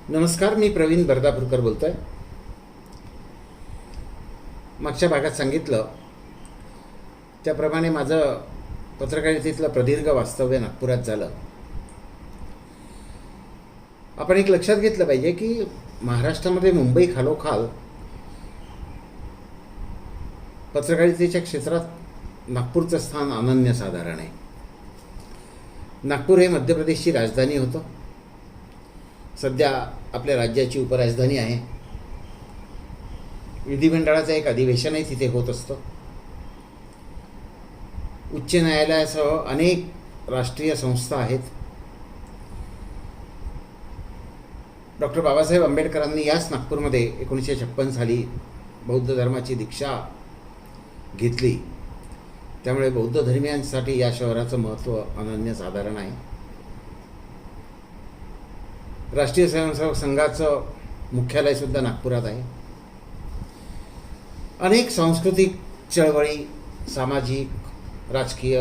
नमस्कार, मी प्रवीण बर्दापूरकर बोलतोय. मागच्या भागात सांगितलं त्याप्रमाणे माझं पत्रकारितेतलं प्रदीर्घ वास्तव्य नागपुरात झालं. आपण एक लक्षात घेतलं पाहिजे की महाराष्ट्रामध्ये मुंबई खालोखाल पत्रकारितेच्या क्षेत्रात नागपूरचं स्थान अनन्यसाधारण आहे. नागपूर हे मध्य प्रदेशची राजधानी होतं. सध्या आपल्या राज्याची उपराजधानी आहे. विधिमंडळाचं एक अधिवेशनही तिथे होत असतं. उच्च न्यायालयासह अनेक राष्ट्रीय संस्था आहेत. डॉक्टर बाबासाहेब आंबेडकरांनी याच नागपूरमध्ये 1956 साली बौद्ध धर्माची दीक्षा घेतली. त्यामुळे बौद्ध धर्मीयांसाठी या शहराचं महत्त्व अनन्यसाधारण आहे. राष्ट्रीय स्वयंसेवक संघाचं मुख्यालयसुद्धा नागपुरात आहे. अनेक सांस्कृतिक चळवळी, सामाजिक, राजकीय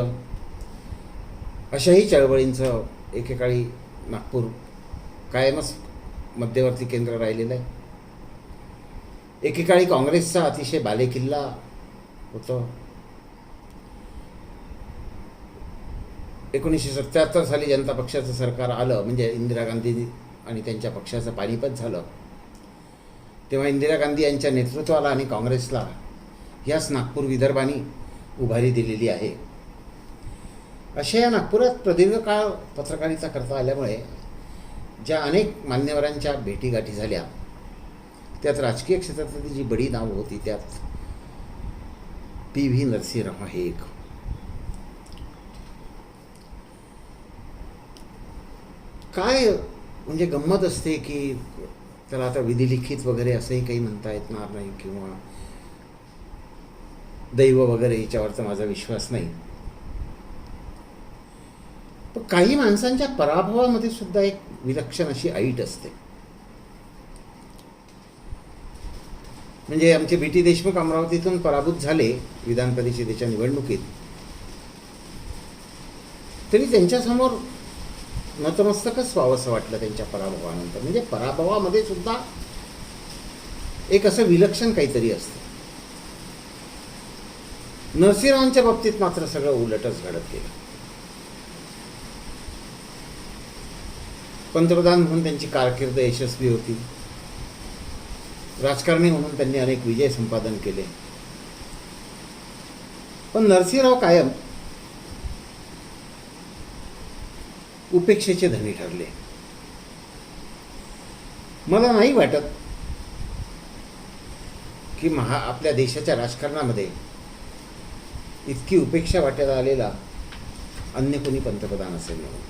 अशाही चळवळींचं एकेकाळी नागपूर कायमच मध्यवर्ती केंद्र राहिलेलं आहे. एकेकाळी काँग्रेसचा अतिशय बालेकिल्ला होतं. 1977 साली जनता पक्षाचं सरकार आलं, म्हणजे इंदिरा गांधी आणि त्यांच्या पक्षाचं पानिपत झालं. तेव्हा इंदिरा गांधी यांच्या नेतृत्वाला आणि काँग्रेसला याच नागपूर विदर्भाने उभारी दिलेली आहे. अशा या नागपुरात प्रदीर्घ काळ पत्रकारिता करता आल्यामुळे ज्या अनेक मान्यवरांच्या भेटीगाठी झाल्या, त्यात राजकीय क्षेत्रातली जी बडी नावं होती त्यात PV नरसिंहराव हे एक. काय म्हणजे गंमत असते की त्याला आता विधिलिखित वगैरे असंही काही म्हणता येणार नाही किंवा दैव वगैरे याच्यावरचा माझा विश्वास नाही. पण काही माणसांच्या पराभवामध्ये सुद्धा एक विलक्षण अशी ऐट असते. म्हणजे आमचे BT देशमुख अमरावतीतून पराभूत झाले विधान परिषदेच्या निवडणुकीत, तरी त्यांच्यासमोर नतमस्तकच व्हावंसं वाटलं त्यांच्या पराभवानंतर. म्हणजे पराभवामध्ये सुद्धा एक असं विलक्षण काहीतरी असतं. नरसिंहरावांच्या बाबतीत मात्र सगळं उलटच घडत गेलं. पंतप्रधान म्हणून त्यांची कारकीर्द यशस्वी होती. राजकारणी म्हणून त्यांनी अनेक विजय संपादन केले. पण नरसिंहराव कायम उपेक्षेचे धनी ठरले. मला नाही वाटत की आपल्या देशाच्या राजकारणामध्ये इतकी उपेक्षा वाट्याला आलेला अन्य कोणी पंतप्रधान असेल म्हणून.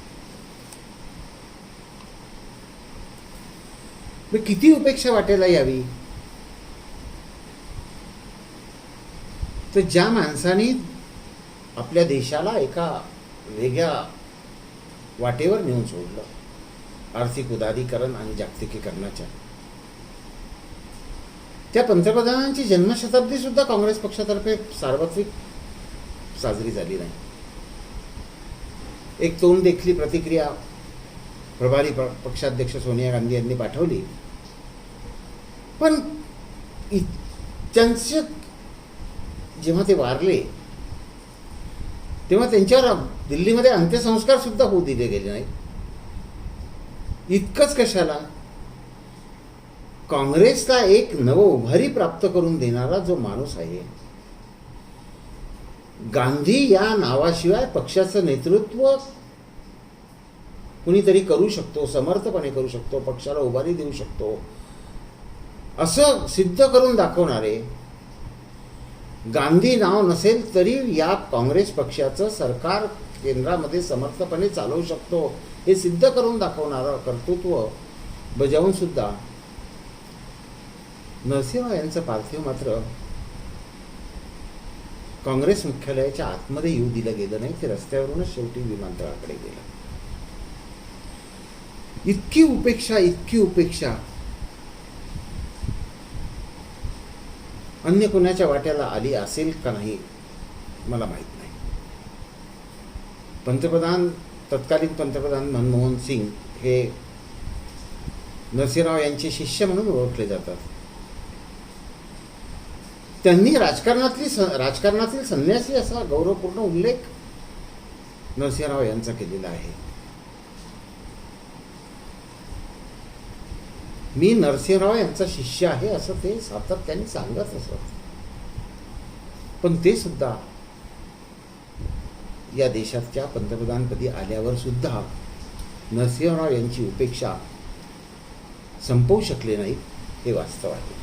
किती उपेक्षा वाट्याला यावी, तर ज्या माणसाने आपल्या देशाला एका वेगळ्या वाटेवर नेऊन सोडलं, आर्थिक उदारीकरण आणि जागतिकीकरणाच्या, त्या पंतप्रधानांची जन्मशताब्दी सुद्धा काँग्रेस पक्षातर्फे सार्वत्रिक साजरी झाली नाही. एक तोंड देखली प्रतिक्रिया प्रभारी पक्षाध्यक्ष सोनिया गांधी यांनी पाठवली. पण त्यांचे जेव्हा ते वारले तेव्हा त्यांच्यावर दिल्लीमध्ये अंत्यसंस्कार सुद्धा होऊ दिले गेले नाही. इतकंच कशाला, काँग्रेसला एक नव उभारी प्राप्त करून देणारा जो माणूस आहे, गांधी या नावाशिवाय पक्षाचं नेतृत्व कुणीतरी करू शकतो, समर्थपणे करू शकतो, पक्षाला उभारी देऊ शकतो, असं सिद्ध करून दाखवणारे, गांधी नाव नसेल तरी या काँग्रेस पक्षाचं सरकार केंद्रामध्ये समर्थपणे चालवू शकतो हे सिद्ध करून दाखवणारं कर्तृत्व बजावून सुद्धा नरसिंहराव यांचं पार्थिव मात्र काँग्रेस मुख्यालयाच्या आतमध्ये येऊ दिलं गेलं नाही. ते रस्त्यावरूनच शेवटी विमानतळाकडे गेलं. इतकी उपेक्षा अन्य कोणाच्या वाट्याला आली असेल का नाही मला माहीत नाही. तत्कालीन पंतप्रधान मनमोहन सिंग हे नरसिंहराव यांचे शिष्य म्हणून ओळखले जातात. त्यांनी राजकारणातील संन्यासी असा गौरवपूर्ण उल्लेख नरसिंहराव यांचा केलेला आहे. मी नरसिंहराव यांचा शिष्य आहे असं ते सातत्याने सांगत असत. पण ते सुद्धा या देशाच्या पंतप्रधानपदी आल्यावर सुद्धा नरसिंहराव यांची उपेक्षा संपवू शकले नाही, हे वास्तव आहे.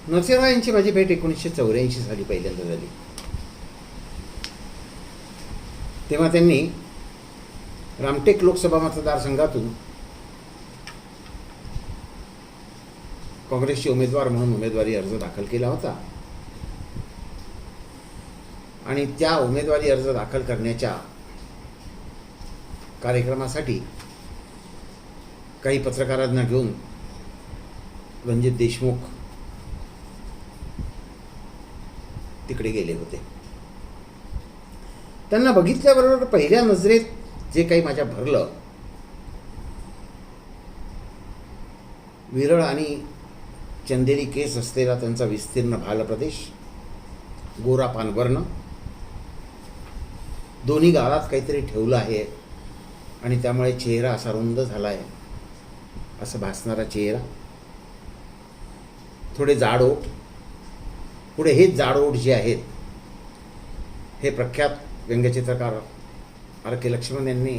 नरसिंहराव यांची माझी भेट 1984 साली पहिल्यांदा झाली. तेव्हा त्यांनी रामटेक लोकसभा मतदारसंघातून काँग्रेसचे उमेदवार म्हणून उमेदवारी अर्ज दाखल केला होता आणि त्या उमेदवारी अर्ज दाखल करण्याच्या कार्यक्रमासाठी काही पत्रकारांना घेऊन रणजित देशमुख तिकडे गेले होते. त्यांना बघितल्याबरोबर पहिल्या नजरेत जे काही माझ्या भरलं, विरळ आणि चंदेरी केस असलेला त्यांचा विस्तीर्ण भाल प्रदेश, गोरा पानवर्ण, दोन्ही गालात काहीतरी ठेवलं आहे आणि त्यामुळे चेहरा असा रुंद झाला आहे असं भासणारा चेहरा, थोडे जाड ओठ. पुढे हेच जाड ओठ जे आहेत हे प्रख्यात व्यंगचित्रकार आर के लक्ष्मण यांनी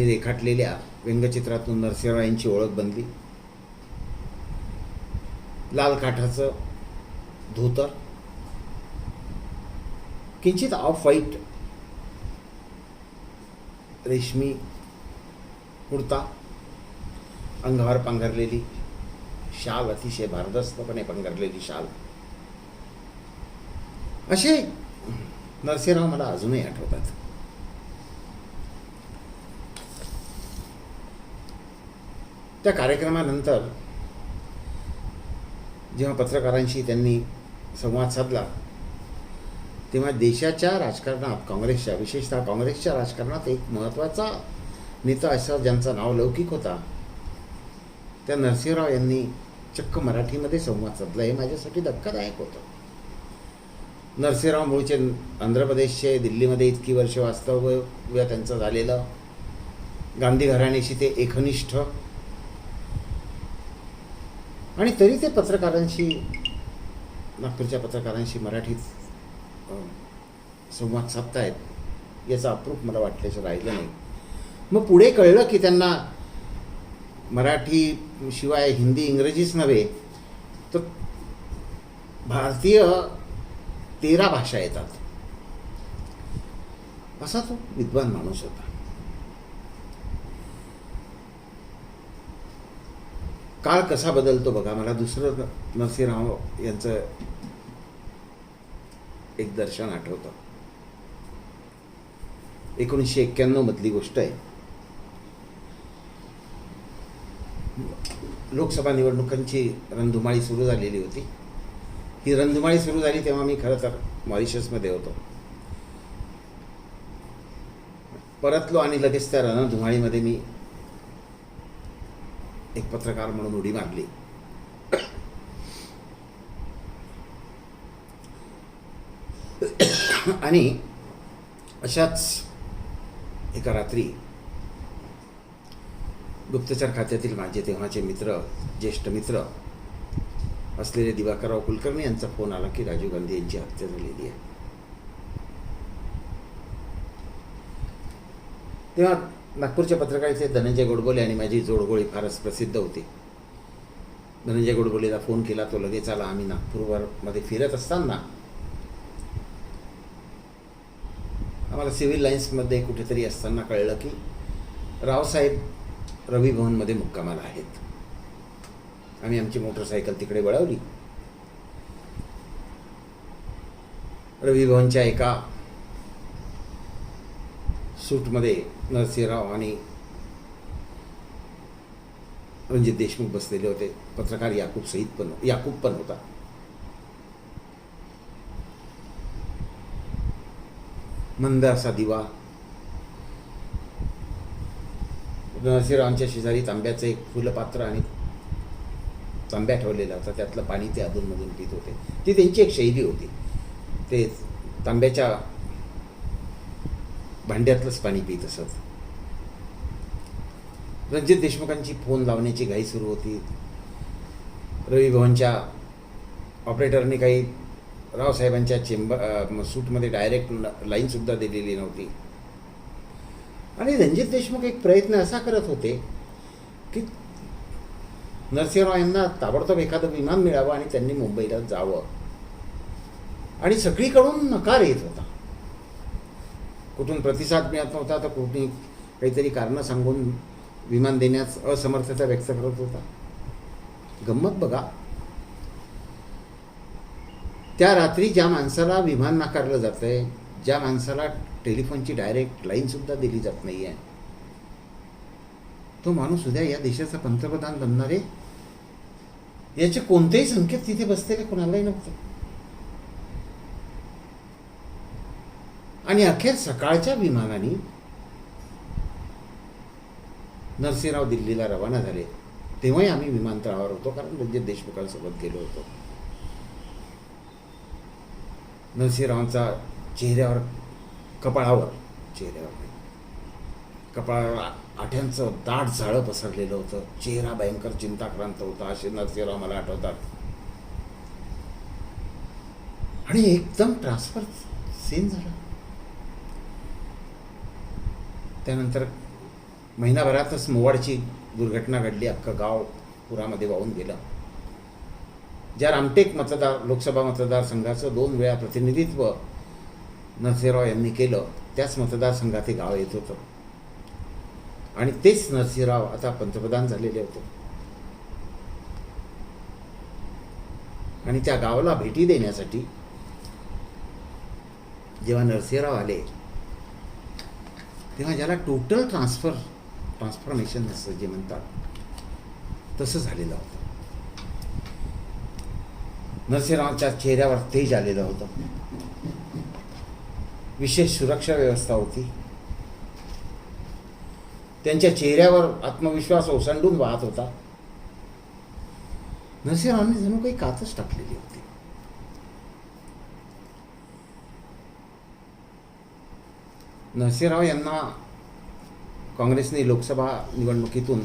रेखाटलेल्या व्यंगचित्रातून नरसिंहराव यांची ओळख बनली. लाल काठाचं धोतर, किंचित ऑफ व्हाईट रेशमी कुर्ता, अंगावर पांघरलेली शाल, अतिशय भारदस्तपणे पांघरलेली शाल, असे नरसिंहराव मला अजूनही आठवतात. त्या कार्यक्रमानंतर जेव्हा पत्रकारांशी त्यांनी संवाद साधला तेव्हा देशाच्या राजकारणात, काँग्रेसच्या, विशेषतः काँग्रेसच्या राजकारणात एक महत्त्वाचा नेता असा ज्यांचं नाव लौकिक होता, त्या नरसिंहराव यांनी चक्क मराठीमध्ये संवाद साधला. हे माझ्यासाठी धक्कादायक होतं. नरसिंहराव मूळचे आंध्र प्रदेशचे, दिल्लीमध्ये इतकी वर्ष वास्तव्य त्यांचं झालेलं, गांधी घराण्याशी ते एकनिष्ठ, आणि तरी ते पत्रकारांशी, नागपूरच्या पत्रकारांशी मराठीत संवाद साधतायत याचं अप्रूप मला वाटल्याचं राहिलं नाही. मग पुढे कळलं की त्यांना मराठी शिवाय हिंदी, इंग्रजीच नव्हे तर भारतीय 13 भाषा येतात, असा तो विद्वान माणूस होता. काळ कसा बदलतो बघा. मला दुसरं नरसिंहराव यांचं एक दर्शन आठवतं. 1991 मधली गोष्ट आहे. लोकसभा निवडणुकांची रणधुमाळी सुरू झालेली होती. ही रणधुमाळी सुरू झाली तेव्हा मी खरं तर मॉरिशसमध्ये होतो. परतलो आणि लगेच त्या रणधुमाळीमध्ये मी एक पत्रकार म्हणून उडी मारली. आणि अशाच एका रात्री गुप्तचर खात्यातील माझे तेव्हाचे मित्र, ज्येष्ठ मित्र असलेले दिवाकरराव कुलकर्णी यांचा फोन आला की राजीव गांधी यांची हत्या झालेली आहे. तेव्हा नागपूरच्या पत्रकारितेत धनंजय गोडबोले आणि माझी जोडगोळी फारच प्रसिद्ध होती. धनंजय गोडबोलेला फोन केला, तो लगेच आला. आम्ही नागपूरमध्ये फिरत असताना आम्हाला सिव्हिल लाईन्समध्ये कुठेतरी असताना कळलं की रावसाहेब रवी भवनमध्ये मुक्कामाला आहेत. आम्ही आमची मोटरसायकल तिकडे वळवली. रवी भवनच्या एका सूटमध्ये नरसिंहराव आणि रणजित देशमुख बसलेले होते. पत्रकार याकूब पण होता. मंद असा दिवा, नरसिंहरावांच्या शेजारी तांब्याचं एक फुलपात्र आणि तांब्या ठेवलेला होता, त्यातलं पाणी ते अधूनमधून पित होते. ती त्यांची एक शैली होती, ते तांब्याच्या भांड्यातलंच पाणी पित असत. रणजित देशमुखांची फोन लावण्याची घाई सुरू होती. रवी भवनच्या ऑपरेटरने काही रावसाहेबांच्या सूटमध्ये डायरेक्ट लाईनसुद्धा दिलेली नव्हती. आणि रणजित देशमुख एक प्रयत्न असा करत होते की नरसिंहराव यांना ताबडतोब एखादं विमान मिळावं आणि त्यांनी मुंबईला जावं. आणि सगळीकडून नकार येत होता. कुठून प्रतिसाद मिळत नव्हता, तर कुठून काहीतरी कारणं सांगून विमान देण्यास असमर्थता व्यक्त करत होता. गंमत बघा, त्या रात्री ज्या माणसाला विमान नाकारलं जातंय, ज्या माणसाला टेलिफोनची डायरेक्ट लाईनसुद्धा दिली जात नाही आहे, तो माणूस उद्या या देशाचा पंतप्रधान बनणार आहे याचे कोणतेही संकेत तिथे बसलेले कोणालाही नव्हते. आणि अखेर सकाळच्या विमानाने नरसिंहराव दिल्लीला रवाना झाले. तेव्हाही आम्ही विमानतळावर होतो, कारण रणजित देशमुखांसोबत गेलो होतो. नरसिंहरावांचा चेहऱ्यावर कपाळावर आठ्यांचं दाट जाळं पसरलेलं होतं. चेहरा भयंकर चिंताक्रांत होता, असे नरसिंहराव मला आठवतात. आणि एकदम ट्रान्सफर सीन झाला. त्यानंतर महिनाभरातच मोवाडची दुर्घटना घडली. अख्खं गाव पुरामध्ये वाहून गेलं. ज्या रामटेक लोकसभा मतदारसंघाचं 2 वेळा प्रतिनिधित्व नरसिंहराव यांनी केलं, त्याच मतदारसंघात हे गाव येत होतं. आणि तेच नरसिंहराव आता पंतप्रधान झालेले होते. आणि त्या गावाला भेटी देण्यासाठी जेव्हा नरसिंहराव आले, तेव्हा ज्याला टोटल ट्रान्सफॉर्मेशन असं जे म्हणतात, तसं झालेलं होतं. नरसिंहरावांच्या चेहऱ्यावर तेज आलेलं होतं. विशेष सुरक्षा व्यवस्था होती. त्यांच्या चेहऱ्यावर आत्मविश्वास ओसंडून वाहत होता. नरसिंहरावांनी जणू काही कातच टाकलेली होती. नरसिंहराव यांना काँग्रेसने लोकसभा निवडणुकीतून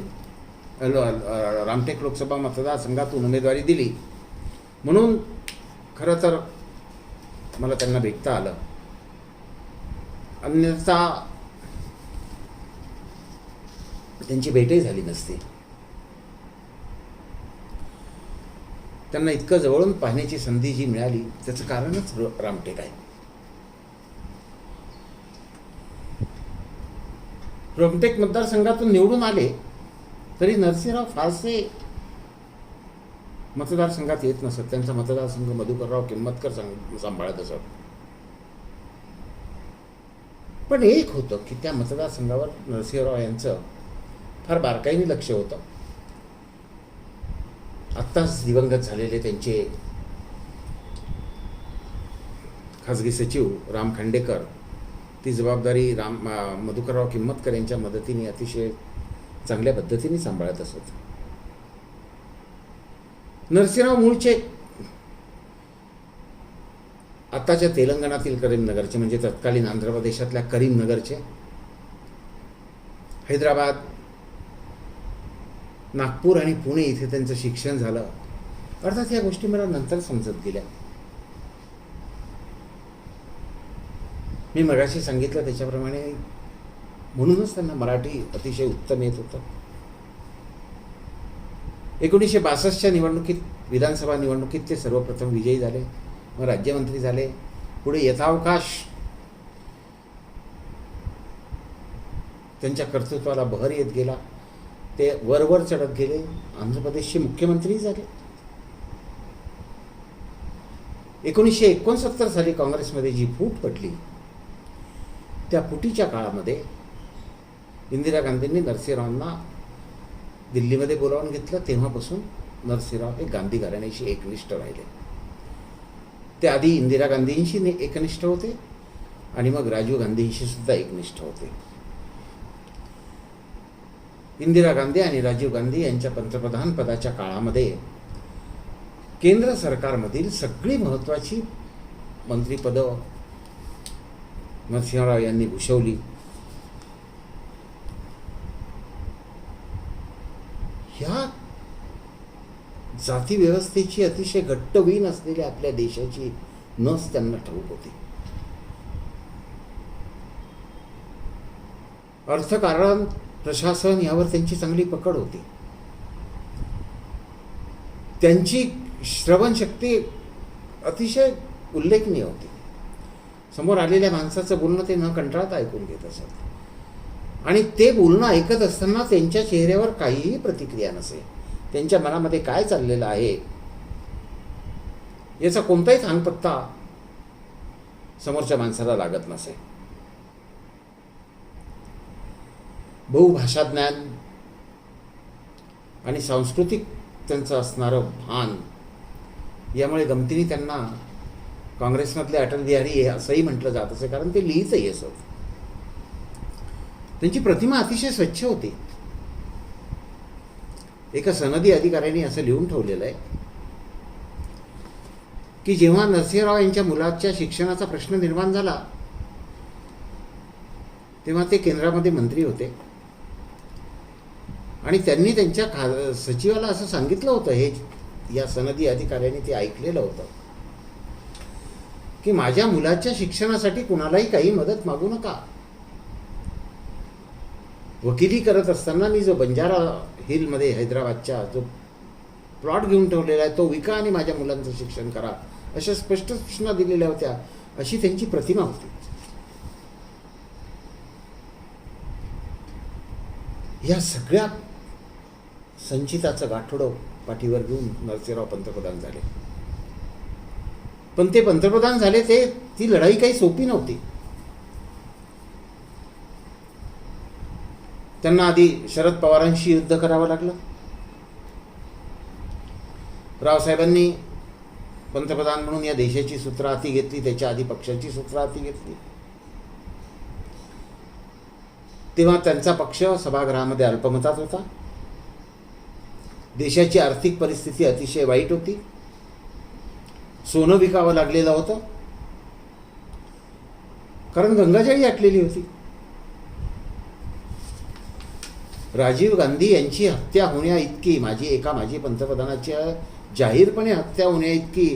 रामटेक लोकसभा मतदारसंघातून उमेदवारी दिली, म्हणून खरं तर मला त्यांना भेटता आलं. अन्यथा त्यांची भेटही झाली नसती. त्यांना इतकं जवळून पाहण्याची संधी जी मिळाली, त्याचं कारणच रामटेक आहे. रामटेक मतदारसंघातून निवडून आले तरी नरसिंहराव फारसे मतदारसंघात येत नसत. त्यांचा मतदारसंघ मधुकरराव किंमतकर सांभाळत असत. पण एक होतं की त्या मतदारसंघावर नरसिंहराव यांचं फार बारकाईने लक्ष होतं. आत्ताच दिवंगत झालेले त्यांचे खाजगी सचिव राम खांडेकर ती जबाबदारी मधुकरराव किंमतकर यांच्या मदतीने अतिशय चांगल्या पद्धतीने सांभाळत असत. नरसिंहराव मूळचे आताच्या तेलंगणातील करीमनगरचे, म्हणजे तत्कालीन आंध्र प्रदेशातल्या करीमनगरचे. हैदराबाद, नागपूर आणि पुणे इथे त्यांचं शिक्षण झालं. अर्थात या गोष्टी मला नंतर समजत गेल्या. मी मगाशी सांगितलं त्याच्याप्रमाणे, म्हणूनच त्यांना मराठी अतिशय उत्तम येत होतं. 1962च्या निवडणुकीत, विधानसभा निवडणुकीत ते सर्वप्रथम विजयी झाले, मग राज्यमंत्री झाले. पुढे यथावकाश त्यांच्या कर्तृत्वाला बहर येत गेला. ते वरवर चढत गेले. आंध्र प्रदेशचे मुख्यमंत्री झाले. 1969 साली काँग्रेसमध्ये जी फूट पडली, त्या फुटीच्या काळामध्ये इंदिरा गांधींनी नरसिंहरावांना दिल्लीमध्ये बोलावून घेतलं. तेव्हापासून नरसिंहराव हे गांधी घराण्याशी एकनिष्ठ राहिले. ते आधी इंदिरा गांधींशी एकनिष्ठ होते आणि मग राजीव गांधींशी सुद्धा एकनिष्ठ होते. इंदिरा गांधी आणि राजीव गांधी यांच्या पंतप्रधान पदाच्या काळामध्ये केंद्र सरकारमधील सगळी महत्त्वाची मंत्रिपदं नरसिंहराव यांनी भूषवली. ह्या जाती व्यवस्थेची अतिशय घट्ट वीण असलेल्या आपल्या देशाची नस त्यांना ठाऊक होती. अर्थकारण, प्रशासन यावर त्यांची चांगली पकड होती. त्यांची श्रवणशक्ती अतिशय उल्लेखनीय होती. समोर आलेल्या माणसाचं बोलणं ते न कंटाळता ऐकून घेत असत आणि ते बोलणं ऐकत असताना त्यांच्या चेहऱ्यावर काहीही प्रतिक्रिया नसे. त्यांच्या मनामध्ये काय चाललेलं आहे याचा कोणताही थांगपत्ता समोरच्या माणसाला लागत नसे. बहुभाषा ज्ञान आणि सांस्कृतिक त्यांचं असणारं भान यामुळे गमतीने त्यांना काँग्रेसमधले अटल बिहारी हे असंही म्हटलं जात असे, कारण ते लिहितही असत. त्यांची प्रतिमा अतिशय स्वच्छ होती. एका सनदी अधिकाऱ्यांनी असं लिहून ठेवलेलं आहे की जेव्हा नरसिंहराव यांच्या मुलाच्या शिक्षणाचा प्रश्न निर्माण झाला तेव्हा ते केंद्रामध्ये मंत्री होते आणि त्यांनी त्यांच्या सचिवाला असं सांगितलं होतं, हे या सनदी अधिकाऱ्यांनी ते ऐकलेलं होतं की माझ्या मुलाच्या शिक्षणासाठी कुणालाही काही मदत मागू नका. वकिली करत असताना मी जो बंजारा हिलमध्ये हैदराबादच्या जो प्लॉट घेऊन ठेवलेला आहे तो विका आणि माझ्या मुलांचं शिक्षण करा, अशा स्पष्ट सूचना दिलेल्या होत्या. अशी त्यांची प्रतिमा होती. या सगळ्या संचिताचं गाठोडं पाठीवर घेऊन नरसिंहराव पंतप्रधान झाले. पण ते पंतप्रधान झाले ती लढाई काही सोपी नव्हती. त्यांना आधी शरद पवारांशी युद्ध करावं लागलं. रावसाहेबांनी पंतप्रधान म्हणून या देशाची सूत्र हाती घेतली, त्याच्या आधी पक्षाची सूत्र हाती घेतली. तेव्हा त्यांचा पक्ष सभागृहामध्ये अल्पमतात होता. देशाची आर्थिक परिस्थिती अतिशय वाईट होती. सोनं विकावं लागलेलं होतं कारण गंगाजळी आटलेली होती. राजीव गांधी यांची हत्या होण्या इतकी, माजी पंतप्रधानाची जाहीरपणे हत्या होण्या इतकी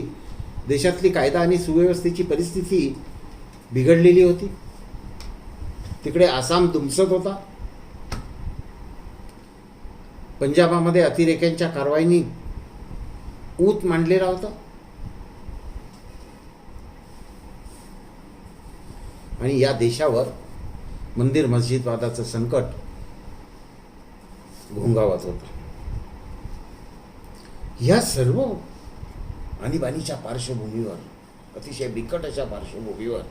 देशातली कायदा आणि सुव्यवस्थेची परिस्थिती बिघडलेली होती. तिकडे आसाम दुमसत होता. पंजाबामध्ये अतिरेक्यांच्या कारवाईनी ऊत मांडलेला होता आणि या देशावर मंदिर मस्जिदवादाचं संकट घोंगावत होतं. ह्या सर्व आणीबाणीच्या पार्श्वभूमीवर, अतिशय बिकट अशा पार्श्वभूमीवर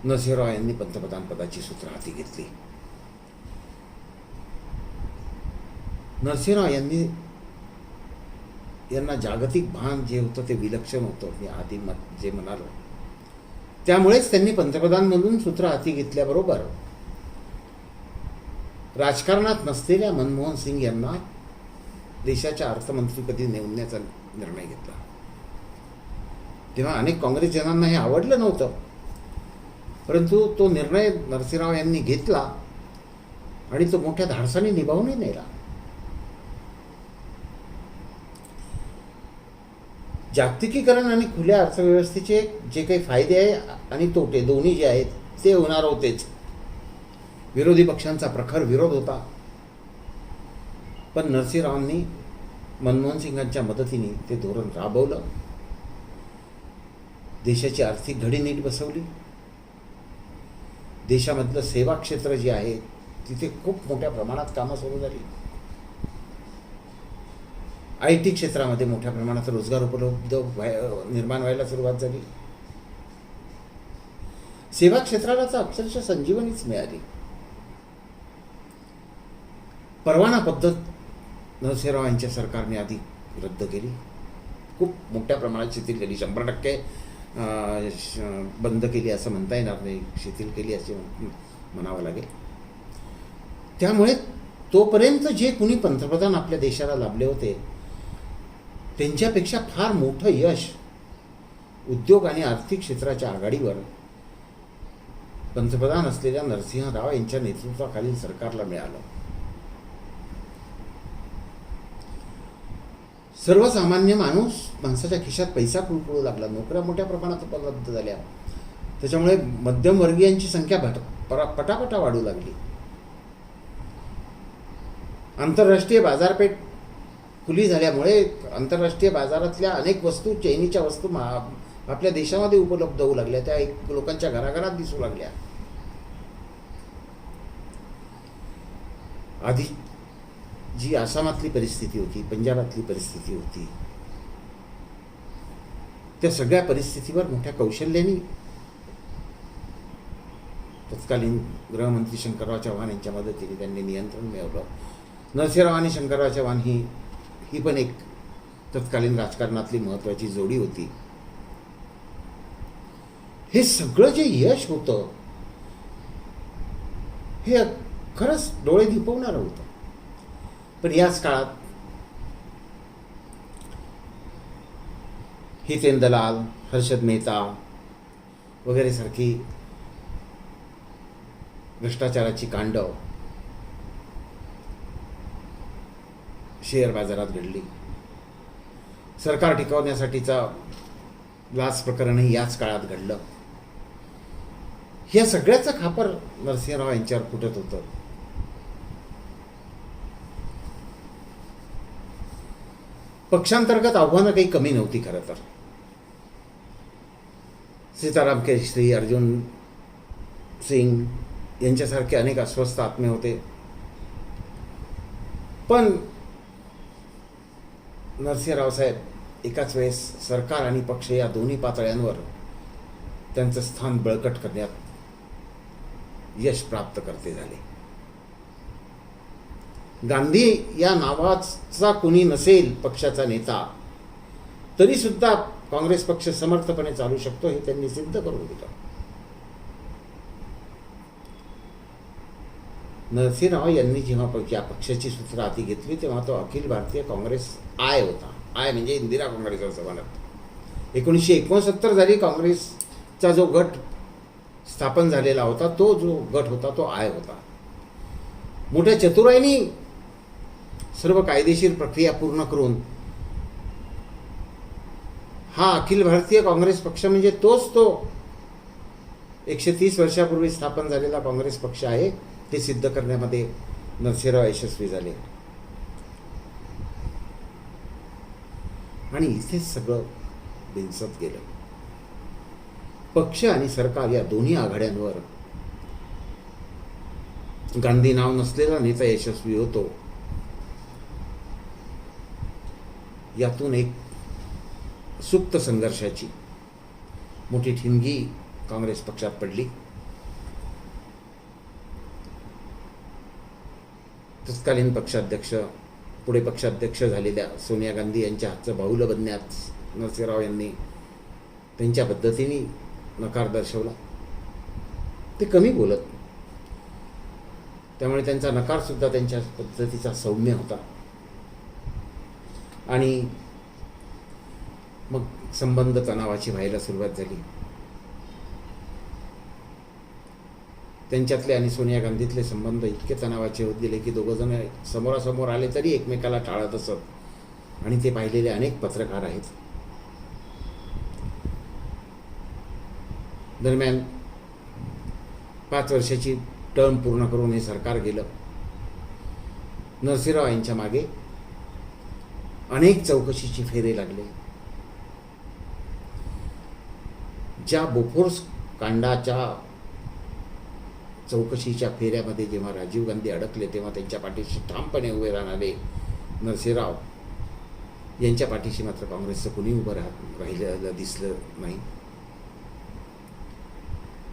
नरसिंहराव यांनी पंतप्रधान पदाची सूत्र हाती घेतली. नरसिंहराव यांना जागतिक भान जे होतं ते विलक्षण होतं, मी आधी जे म्हणालो. त्यामुळेच त्यांनी पंतप्रधान म्हणून सूत्र हाती घेतल्याबरोबर राजकारणात नसलेल्या मनमोहन सिंग यांना देशाच्या अर्थमंत्रीपदी नेमण्याचा निर्णय घेतला. तेव्हा अनेक काँग्रेसजनांना हे आवडलं नव्हतं, परंतु तो निर्णय नरसिंहराव यांनी घेतला आणि तो मोठ्या धाडसाने निभावूनही नेला. जागतिकीकरण आणि खुल्या अर्थव्यवस्थेचे जे काही फायदे आहे आणि तोटे दोन्ही जे आहेत ते होणार होतेच. विरोधी पक्षांचा प्रखर विरोध होता, पण नरसिंहरावांनी मनमोहन सिंगांच्या मदतीने ते धोरण राबवलं. देशाची आर्थिक घडी नीट बसवली. देशामधलं सेवा क्षेत्र जे आहे तिथे खूप मोठ्या प्रमाणात कामं सुरू झाली. IT क्षेत्रामध्ये मोठ्या प्रमाणात रोजगार उपलब्ध निर्माण व्हायला सुरुवात झाली. सेवा क्षेत्राला तर अक्षरशः संजीवनीच मिळाली. परवाना पद्धत नरसिंहराव यांच्या सरकारने आधी रद्द केली. खूप मोठ्या प्रमाणात शिथिल केली. 100% बंद केली असं म्हणता येणार नाही, शिथिल केली असे म्हणावं लागेल. त्यामुळे तोपर्यंत जे कुणी पंतप्रधान आपल्या देशाला लाभले होते त्यांच्यापेक्षा फार मोठं यश उद्योग आणि आर्थिक क्षेत्राच्या आघाडीवर पंतप्रधान असलेल्या नरसिंह राव यांच्या नेतृत्वाखालील सरकारला मिळालं. सर्वसामान्य माणसाच्या खिशात पैसा कुळकुळू लागला, नोकऱ्या मोठ्या प्रमाणात उपलब्ध झाल्या, त्याच्यामुळे मध्यमवर्गीयांची संख्या पटापटा वाढू लागली. आंतरराष्ट्रीय बाजारपेठ खुली झाल्यामुळे आंतरराष्ट्रीय बाजारातल्या अनेक वस्तू, चैनीच्या वस्तू आपल्या देशामध्ये उपलब्ध होऊ लागल्या, त्या लोकांच्या घराघरात दिसू लागल्या. आधी जी आसामातली परिस्थिती होती, पंजाबातली परिस्थिती होती, त्या सगळ्या परिस्थितीवर मोठ्या कौशल्याने तत्कालीन गृहमंत्री शंकरराव चव्हाण यांच्या मदतीने त्यांनी नियंत्रण मिळवलं. नरसिंहराव आणि शंकरराव चव्हाण ही पण एक तत्कालीन राजकारणातली महत्त्वाची जोडी होती. हे सगळं जे यश होतं हे खरंच डोळे दिपवणारं होतं. पण याच काळात हितेन दलाल, हर्षद मेहता वगैरे सारखी भ्रष्टाचाराची कांड शेअर बाजारात घडली. सरकार टिकवण्यासाठीचा लाच प्रकरणही याच काळात घडलं. या सगळ्याचं खापर नरसिंहराव यांच्यावर फुटत होतं. पक्षांतर्गत आव्हानं काही कमी नव्हती. खरं तर सीताराम केसरी, अर्जुन सिंग यांच्यासारखे अनेक अस्वस्थ आत्मे होते. पण नरसिंहराव साहेब एकाच वेळेस सरकार आणि पक्ष या दोन्ही पातळ्यांवर त्यांचं स्थान बळकट करण्यात यश प्राप्त करते झाले. गांधी या नावाचा कुणी नसेल पक्षाचा नेता तरी सुद्धा काँग्रेस पक्ष समर्थपणे चालू शकतो हे त्यांनी सिद्ध करून दिलं. नरसिंहराव यांनी जेव्हा या पक्षाची सूत्र हाती घेतली तेव्हा तो अखिल भारतीय काँग्रेस आय होता. आय म्हणजे इंदिरा काँग्रेस असं म्हणत. 1969 साली काँग्रेसचा जो गट स्थापन झालेला होता तो जो गट होता तो आय होता. मोठ्या चतुराईने सर्व कायदेशीर प्रक्रिया पूर्ण करून हा अखिल भारतीय काँग्रेस पक्ष म्हणजे तोच तो 130 वर्षापूर्वी स्थापन झालेला काँग्रेस पक्ष आहे ते सिद्ध करण्यामध्ये नरसिंहराव यशस्वी झाले. आणि इथेच सगळं बिनसत गेलं. पक्ष आणि सरकार या दोन्ही आघाड्यांवर गांधी नाव नसलेला नेता यशस्वी होतो. यातून एक सुप्त संघर्षाची मोठी ठिणगी काँग्रेस पक्षात पडली. तत्कालीन पक्षाध्यक्ष, पुढे पक्षाध्यक्ष झालेल्या सोनिया गांधी यांच्या हातचं बाहुलं बनण्यात नरसिंहराव यांनी त्यांच्या पद्धतीने नकार दर्शवला. ते कमी बोलत, त्यामुळे त्यांचा नकार सुद्धा त्यांच्या पद्धतीचा सौम्य होता. आणि मग संबंध तणावाची व्हायला सुरुवात झाली. त्यांच्यातले आणि सोनिया गांधीतले संबंध इतके तणावाचे होत गेले की दोघंजण समोरासमोर आले तरी एकमेकाला टाळत असत. आणि ते पाहिलेले अनेक पत्रकार आहेत. दरम्यान 5 वर्षाची टर्म पूर्ण करून हे सरकार गेलं. नरसिंहराव यांच्या मागे अनेक चौकशीची फेरे लागले. ज्या बोफोर्स कांडाच्या चौकशीच्या फेऱ्यामध्ये जेव्हा राजीव गांधी अडकले तेव्हा त्यांच्या पाठीशी ठामपणे उभे राहणारे नरसिंहराव यांच्या पाठीशी मात्र काँग्रेसचं कुणी उभं राहिलेलं दिसलं नाही.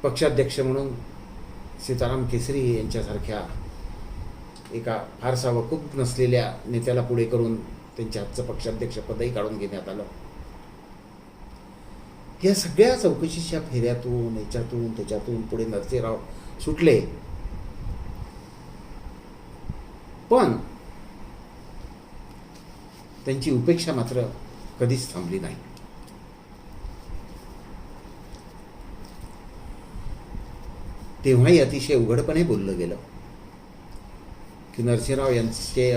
पक्षाध्यक्ष म्हणून सीताराम केसरी यांच्यासारख्या एका फारसा वकूफ नसलेल्या नेत्याला पुढे करून त्यांच्या हातचं पक्षाध्यक्ष पदही काढून घेण्यात आलं. या सगळ्या चौकशीच्या फेऱ्यातून याच्यातून त्याच्यातून पुढे नरसिंहराव सुटले, पण त्यांची उपेक्षा मात्र कधीच थांबली नाही. तेव्हाही अतिशय उघडपणे बोललं गेलं की नरसिंहराव यांचे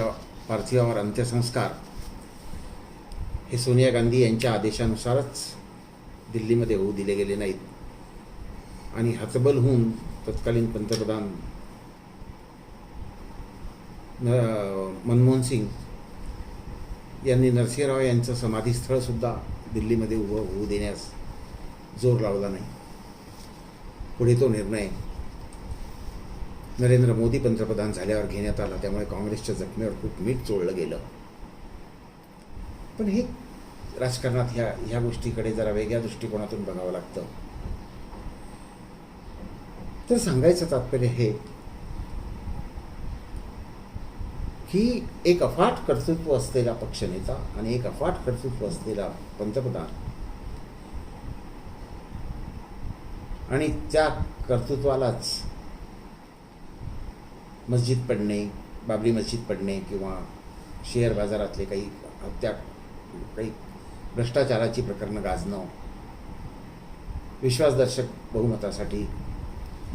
पार्थिवावर अंत्यसंस्कार हे सोनिया गांधी यांच्या आदेशानुसारच दिल्लीमध्ये होऊ दिले गेले नाहीत आणि हतबल होऊन तत्कालीन पंतप्रधान मनमोहन सिंग यांनी नरसिंहराव यांचं समाधीस्थळसुद्धा दिल्लीमध्ये उभं होऊ देण्यास जोर लावला नाही. पुढे तो निर्णय नरेंद्र मोदी पंतप्रधान झाल्यावर घेण्यात आला, त्यामुळे काँग्रेसच्या जखमेवर खूप मीठ चोळलं गेलं. पण हे राजकारणात ह्या गोष्टीकडे जरा वेगळ्या दृष्टिकोनातून बघावं लागतं. तर सांगायचं तात्पर्य हे की एक अफाट कर्तृत्व असलेला पक्षनेता आणि एक अफाट कर्तृत्व असलेला पंतप्रधान आणि त्या कर्तृत्वालाच मस्जिद पडणे, बाबरी मस्जिद पडणे किंवा शेअर बाजारातले काही भ्रष्टाचाराची प्रकरणं गाजणं, विश्वासदर्शक बहुमतासाठी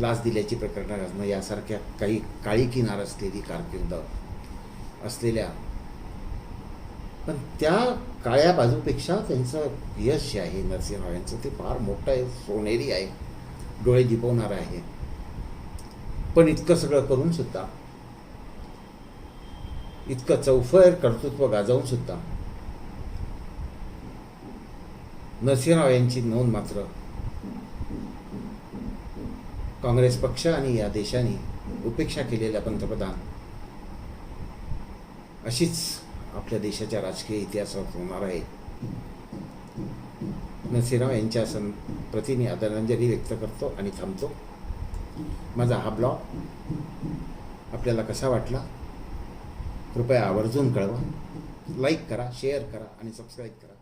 लाच दिल्याची प्रकरणं गाजणं यासारख्या काही काळी किनार असलेली कारकीर्द असलेल्या, पण त्या काळ्या बाजूपेक्षा त्यांचं यश जे आहे नरसिंहराव यांचं ते फार मोठं आहे, सोनेरी आहे, डोळे दिपवणारं आहे. पण इतकं सगळं करून सुद्धा, इतकं चौफर कर्तृत्व गाजवून सुद्धा नरसिंहराव यांची नोंद मात्र काँग्रेस पक्ष आणि या देशाने उपेक्षा केलेल्या पंतप्रधान अशीच आपल्या देशाच्या राजकीय इतिहासात होणार आहे. नरसिंहराव यांच्या प्रती मी आदरांजली व्यक्त करतो आणि थांबतो. माझा हा ब्लॉग आपल्याला कसा वाटला कृपया आवर्जून कळवा. लाईक करा, शेअर करा आणि सबस्क्राईब करा.